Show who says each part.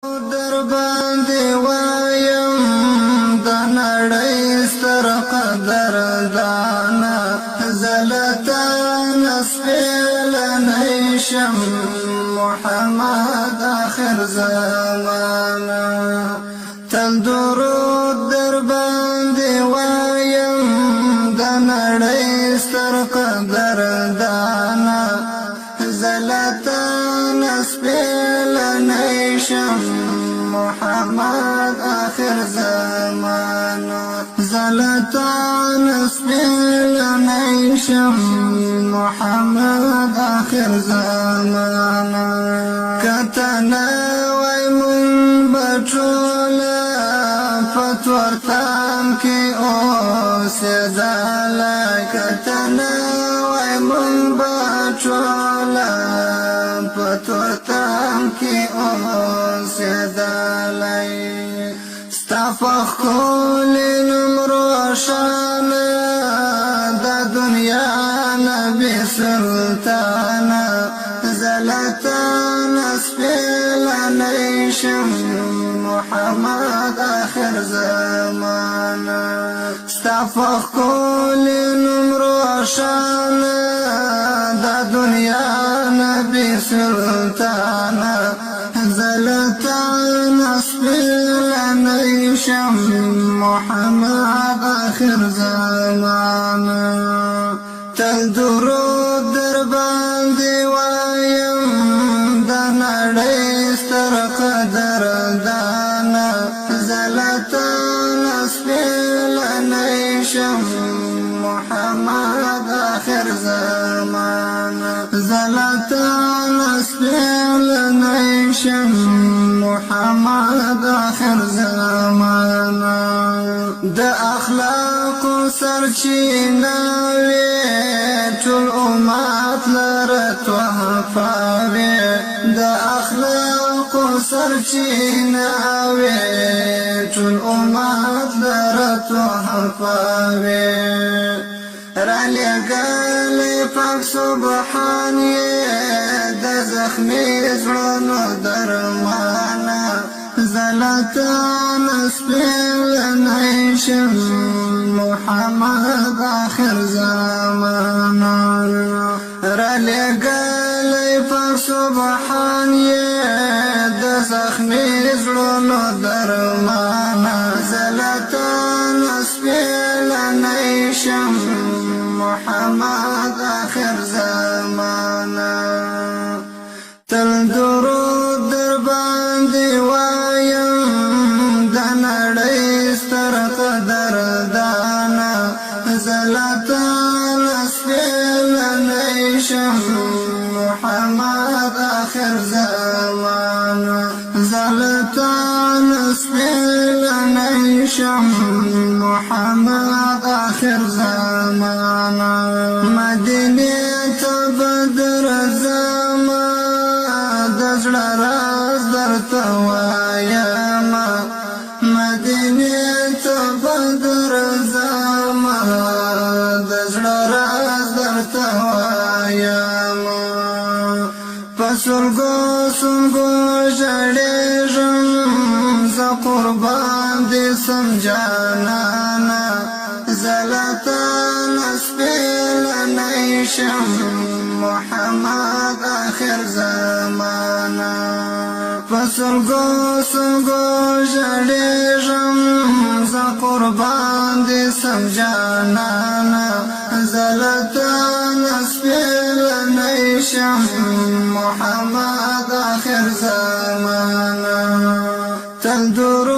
Speaker 1: در باندې وایم د نړۍ ستر قدردانه زلتان سپېلنی شم محمد آخر زمانه تل درود در باندې وایم د نړۍ ستر قدردانه زلتان سپېلنی شم محمد آخر زمانه زلتان سپېلنی شم محمد آخر زمانه کتنا وای مون بټوله فتورتان کی اوسېدله کتنا وای مون بټوله فتورتان کی اوسېدله ستا فخولی نوم روښانه د دنیا نبی سلطانه زلتان سپېلنی شم محمد آخر زمانه ستا فخولی نوم روښانه د دنیا نبی سلطانه زلتان سپېلنی شم محمد آخر زمانه تل درود در باندې وایم د نړۍ ستر قدردانه زلتان سپېلنی شم محمد آخر زمانه زلتان سپېلنی شم محمد آخر زمانه د اخلاق سرچینه وې ټول امت لره تحفه وې د اخلاق سرچینه وې ټول امت لره تحفه وې رالېږلی پاک سبحان یې د زخمي زړونو درمانه زلتان سپېلنی شم محمد آخر زمانه رالېږلی پاک سبحان یې د زخمي زړونو درمانه زلتان سپېلنی شم محمد آخر زمانه تل درود در باندې وایم د نړۍ ستر قدردانه زلتان سپېلنی شم محمد آخر زمانه زلتان سپېلنی شم محمد آخر زمانه مدینه ته بدر زما د زړه راز درته وایم مدینه ته بدر زما د زړه راز درته وایم په سلګو سلګو ژړېږم زه قربان دې سم جانانه زلتان سپېلنی شم محمد آخر زمانه په سلګو سلګو ژړېږم زه قربان دې سم جانانه زلتان سپېلنی شم محمد آخر زمانه تل درود